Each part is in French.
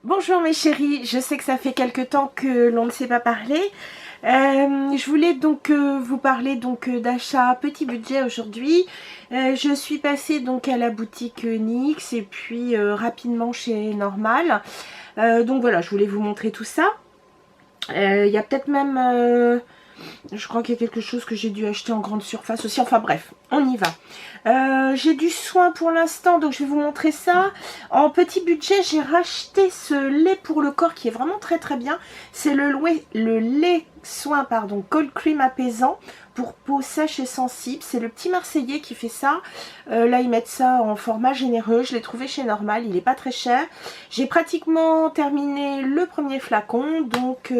Bonjour mes chéris, je sais que ça fait quelque temps que l'on ne s'est pas parlé. Je voulais donc vous parler d'achat petit budget aujourd'hui. Je suis passée donc à la boutique NYX et puis rapidement chez Normal. Donc voilà, je voulais vous montrer tout ça. Il y a peut-être même... je crois qu'il y a quelque chose que j'ai dû acheter en grande surface aussi. Enfin bref, on y va. J'ai du soin pour l'instant, donc je vais vous montrer ça. En petit budget, j'ai racheté ce lait pour le corps qui est vraiment très très bien. C'est le lait soin Cold Cream apaisant pour peau sèche et sensible. C'est le petit Marseillais qui fait ça. Là, ils mettent ça en format généreux. Je l'ai trouvé chez Normal, il n'est pas très cher. J'ai pratiquement terminé le premier flacon, donc...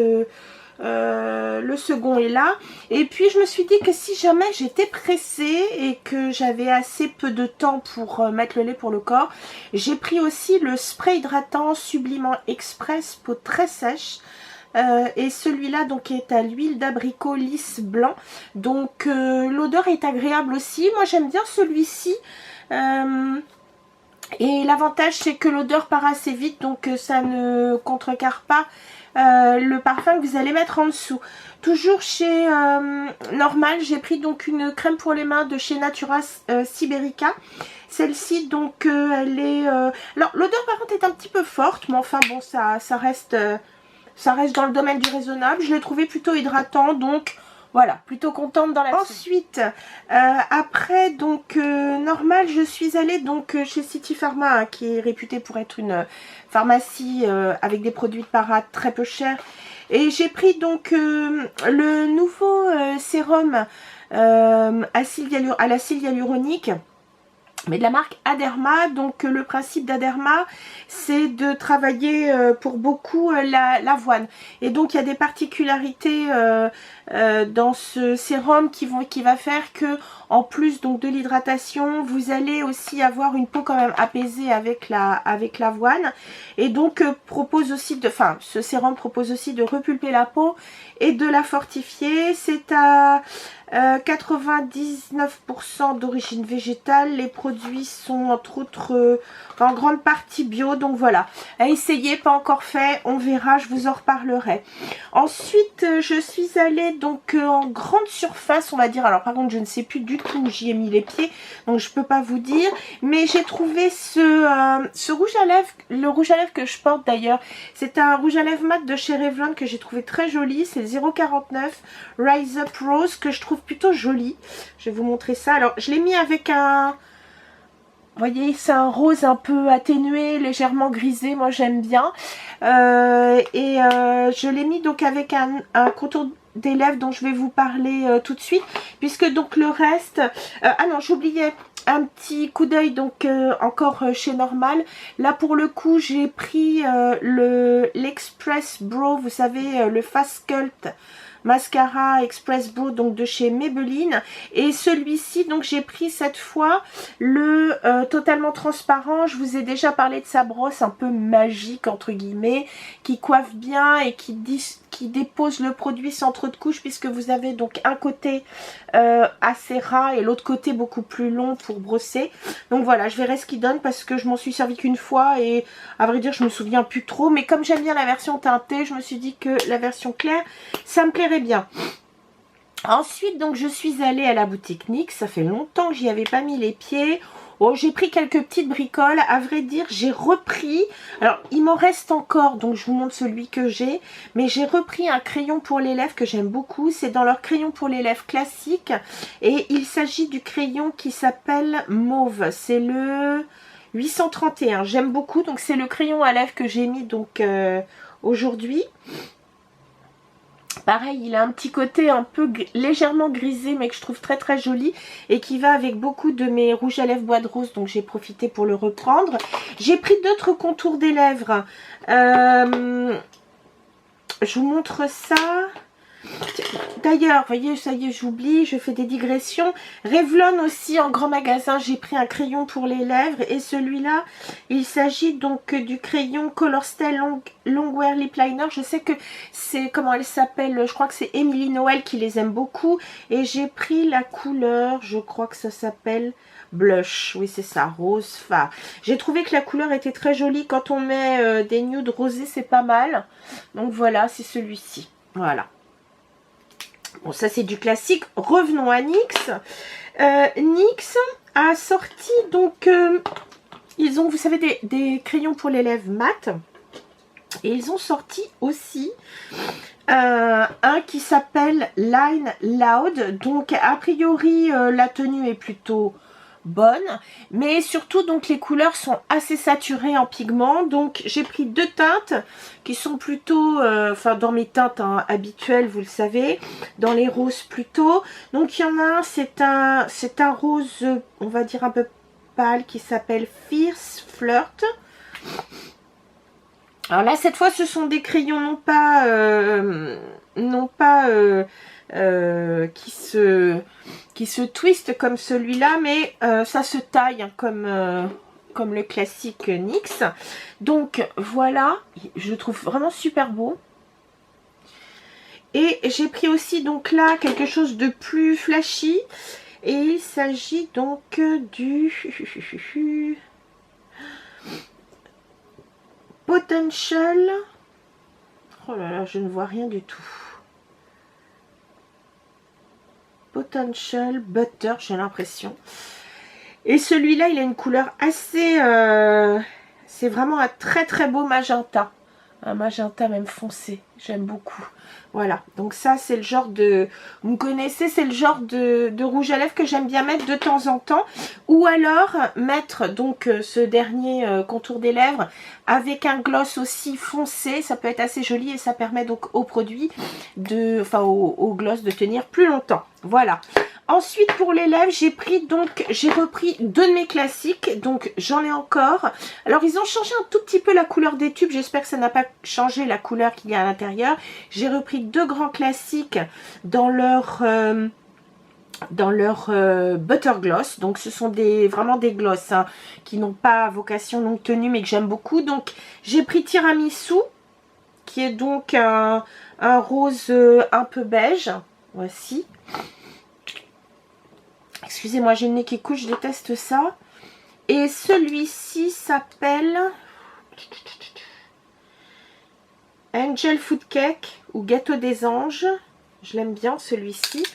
le second est là. Et puis je me suis dit que si jamais j'étais pressée et que j'avais assez peu de temps pour mettre le lait pour le corps, j'ai pris aussi le spray hydratant Sublimant Express peau très sèche. Et celui-là donc est à l'huile d'abricot lisse blanc, donc l'odeur est agréable aussi. Moi j'aime bien celui-ci. Et l'avantage c'est que l'odeur part assez vite, donc ça ne contrecarre pas le parfum que vous allez mettre en dessous. Toujours chez Normal, j'ai pris donc une crème pour les mains de chez Natura Siberica. Celle-ci donc elle est... alors l'odeur par contre est un petit peu forte, mais enfin bon ça reste dans le domaine du raisonnable. Je l'ai trouvé plutôt hydratant, donc... Voilà, plutôt contente dans la... Ensuite, après, donc, Normal, je suis allée donc chez City Pharma, hein, qui est réputée pour être une pharmacie avec des produits de para très peu chers. Et j'ai pris donc le nouveau sérum à l'acide hyaluronique, mais de la marque Aderma. Donc le principe d'Aderma, c'est de travailler pour beaucoup l'avoine, et donc il y a des particularités dans ce sérum qui va faire que, en plus donc de l'hydratation, vous allez aussi avoir une peau quand même apaisée avec l'avoine. Et donc ce sérum propose aussi de repulper la peau et de la fortifier. C'est à 99% d'origine végétale. Les produits sont entre autres en grande partie bio, donc voilà, à essayer, pas encore fait, on verra, je vous en reparlerai. Ensuite je suis allée donc en grande surface, on va dire. Alors par contre je ne sais plus du tout où j'y ai mis les pieds, donc je peux pas vous dire, mais j'ai trouvé ce rouge à lèvres, le rouge à lèvres que je porte d'ailleurs. C'est un rouge à lèvres mat de chez Revlon que j'ai trouvé très joli. C'est 0,49 Rise Up Rose, que je trouve plutôt joli. Je vais vous montrer ça. Alors je l'ai mis avec un... Vous voyez, c'est un rose un peu atténué, légèrement grisé, moi j'aime bien. Je l'ai mis donc avec un contour des lèvres dont je vais vous parler tout de suite, puisque donc le reste... ah non, j'oubliais un petit coup d'œil donc encore chez Normal. Là pour le coup j'ai pris l'Express Brow, vous savez, le Fast Sculpt mascara Express Brow, donc de chez Maybelline. Et celui-ci donc j'ai pris cette fois le totalement transparent. Je vous ai déjà parlé de sa brosse un peu magique entre guillemets, qui coiffe bien et qui dépose le produit sans trop de couches, puisque vous avez donc un côté assez ras et l'autre côté beaucoup plus long pour brosser. Donc voilà, je verrai ce qu'il donne, parce que je m'en suis servi qu'une fois et à vrai dire je me souviens plus trop, mais comme j'aime bien la version teintée, je me suis dit que la version claire ça me plairait bien. Ensuite donc je suis allée à la boutique NYX, ça fait longtemps que j'y avais pas mis les pieds. Oh, j'ai pris quelques petites bricoles, à vrai dire j'ai repris, alors il m'en reste encore, donc je vous montre celui que j'ai, mais j'ai repris un crayon pour les lèvres que j'aime beaucoup. C'est dans leur crayon pour les lèvres classique, et il s'agit du crayon qui s'appelle Mauve, c'est le 831, j'aime beaucoup, donc c'est le crayon à lèvres que j'ai mis donc aujourd'hui. Pareil, il a un petit côté un peu légèrement grisé, mais que je trouve très très joli, et qui va avec beaucoup de mes rouges à lèvres bois de rose, donc j'ai profité pour le reprendre. J'ai pris d'autres contours des lèvres. Je vous montre ça. D'ailleurs, voyez, ça y est, j'oublie, je fais des digressions. Revlon aussi, en grand magasin, j'ai pris un crayon pour les lèvres. Et celui-là, il s'agit donc du crayon Color Stay Longwear Lip Liner. Je sais que c'est, comment elle s'appelle, je crois que c'est Émilie Noël qui les aime beaucoup. Et j'ai pris la couleur, je crois que ça s'appelle Blush. Oui, c'est ça, rose phare. J'ai trouvé que la couleur était très jolie. Quand on met des nudes rosés, c'est pas mal. Donc voilà, c'est celui-ci. Voilà. Bon, ça c'est du classique. Revenons à NYX. NYX a sorti donc, ils ont, vous savez, des crayons pour les lèvres mat. Et ils ont sorti aussi un qui s'appelle Line Loud. Donc a priori la tenue est plutôt bonne, mais surtout donc les couleurs sont assez saturées en pigments. Donc j'ai pris deux teintes qui sont plutôt enfin dans mes teintes habituelles, vous le savez, dans les roses plutôt. Donc il y en a un, c'est un rose, on va dire un peu pâle, qui s'appelle Fierce Flirt. Alors là cette fois ce sont des crayons non pas qui se twist comme celui-là, mais ça se taille hein, comme le classique NYX. Donc voilà, je le trouve vraiment super beau. Et j'ai pris aussi donc là quelque chose de plus flashy. Et il s'agit donc du Potential. Oh là là, je ne vois rien du tout. Potential Butter, j'ai l'impression. Et celui-là, il a une couleur assez... c'est vraiment un très très beau magenta. Un magenta même foncé. J'aime beaucoup. Voilà. Donc ça, c'est le genre de... Vous me connaissez, c'est le genre de rouge à lèvres que j'aime bien mettre de temps en temps. Ou alors mettre donc ce dernier contour des lèvres avec un gloss aussi foncé. Ça peut être assez joli et ça permet donc au produit de... Enfin au gloss de tenir plus longtemps. Voilà. Ensuite, pour les lèvres, j'ai repris deux de mes classiques, donc j'en ai encore. Alors, ils ont changé un tout petit peu la couleur des tubes, j'espère que ça n'a pas changé la couleur qu'il y a à l'intérieur. J'ai repris deux grands classiques dans leur butter gloss. Donc, ce sont vraiment des gloss hein, qui n'ont pas vocation longue tenue, mais que j'aime beaucoup. Donc, j'ai pris Tiramisu, qui est donc un rose un peu beige. Voici. Excusez-moi, j'ai le nez qui coule, je déteste ça. Et celui-ci s'appelle Angel Food Cake ou Gâteau des Anges. Je l'aime bien celui-ci.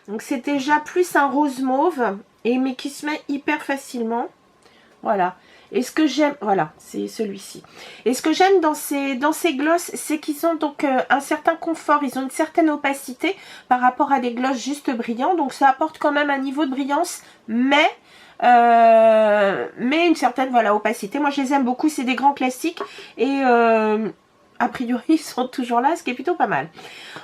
Donc c'est déjà plus un rose mauve, mais qui se met hyper facilement. Voilà. Et ce que j'aime, voilà, c'est celui-ci. Et ce que j'aime dans ces gloss, c'est qu'ils ont donc un certain confort, ils ont une certaine opacité par rapport à des gloss juste brillants. Donc ça apporte quand même un niveau de brillance, mais une certaine voilà opacité. Moi je les aime beaucoup, c'est des grands classiques et a priori ils sont toujours là, ce qui est plutôt pas mal.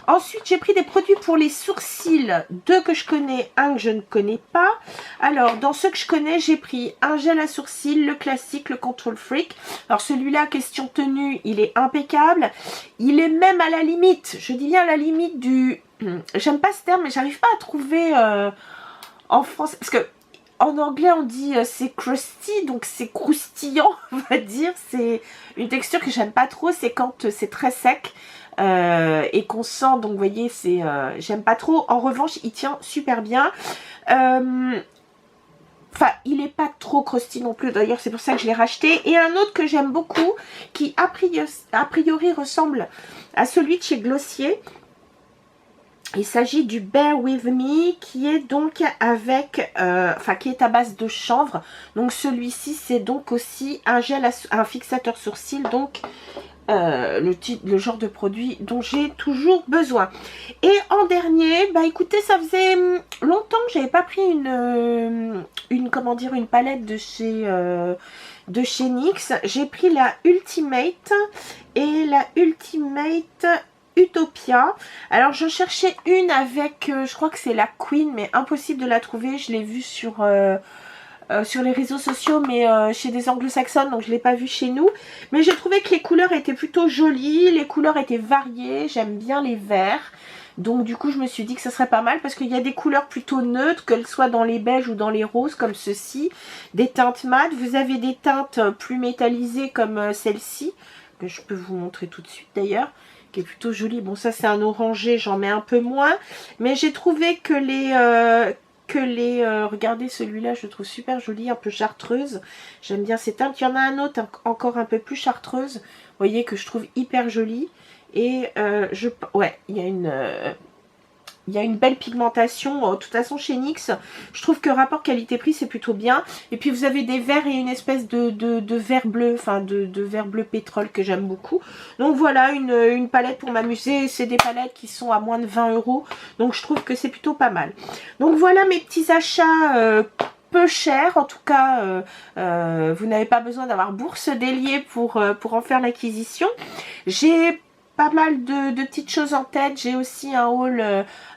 Ensuite j'ai pris des produits pour les sourcils, deux que je connais, un que je ne connais pas. Alors dans ceux que je connais, j'ai pris un gel à sourcils, le classique, le Control Freak. Alors celui-là, question tenue, il est impeccable. Il est même à la limite, je dis bien à la limite du... J'aime pas ce terme, mais j'arrive pas à trouver en français, parce que en anglais on dit c'est crusty, donc c'est croustillant on va dire. C'est une texture que j'aime pas trop, c'est quand c'est très sec et qu'on sent, donc vous voyez c'est j'aime pas trop. En revanche il tient super bien. Enfin il est pas trop crusty non plus, d'ailleurs c'est pour ça que je l'ai racheté. Et un autre que j'aime beaucoup qui a priori ressemble à celui de chez Glossier. Il s'agit du Bear With Me qui est donc avec, qui est à base de chanvre. Donc celui-ci c'est donc aussi un gel, un fixateur sourcil, donc le genre de produit dont j'ai toujours besoin. Et en dernier, bah écoutez, ça faisait longtemps que j'avais pas pris une palette de chez NYX. J'ai pris la Ultimate et la Ultimate Utopia. Alors je cherchais une avec, je crois que c'est la Queen, mais impossible de la trouver. Je l'ai vue sur les réseaux sociaux, mais chez des anglo-saxonnes, donc je ne l'ai pas vue chez nous. Mais j'ai trouvé que les couleurs étaient plutôt jolies, les couleurs étaient variées, j'aime bien les verts. Donc du coup je me suis dit que ça serait pas mal parce qu'il y a des couleurs plutôt neutres, qu'elles soient dans les beiges ou dans les roses comme ceci, des teintes mat. Vous avez des teintes plus métallisées comme celle-ci, que je peux vous montrer tout de suite d'ailleurs, qui est plutôt jolie. Bon, ça c'est un orangé, j'en mets un peu moins, mais j'ai trouvé que regardez celui-là, je le trouve super joli, un peu chartreuse. J'aime bien ces teintes. Il y en a un autre encore un peu plus chartreuse, vous voyez, que je trouve hyper joli. Et ouais, il y a une belle pigmentation. De toute façon, chez NYX, je trouve que rapport qualité-prix, c'est plutôt bien. Et puis, vous avez des verts et une espèce de vert bleu, enfin de vert bleu pétrole que j'aime beaucoup. Donc, voilà, une palette pour m'amuser. C'est des palettes qui sont à moins de 20 €. Donc, je trouve que c'est plutôt pas mal. Donc, voilà mes petits achats peu chers. En tout cas, vous n'avez pas besoin d'avoir bourse déliée pour en faire l'acquisition. J'ai pas mal de petites choses en tête. J'ai aussi un haul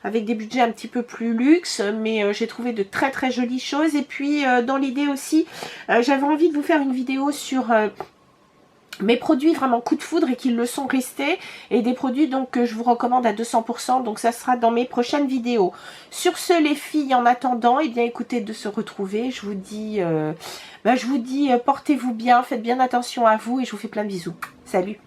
avec des budgets un petit peu plus luxe, mais j'ai trouvé de très très jolies choses. Et puis dans l'idée aussi, j'avais envie de vous faire une vidéo sur mes produits vraiment coup de foudre et qu'ils le sont restés, et des produits donc que je vous recommande à 200%, donc ça sera dans mes prochaines vidéos. Sur ce les filles, en attendant, et bien écoutez, de se retrouver, je vous dis portez-vous bien, faites bien attention à vous et je vous fais plein de bisous. Salut!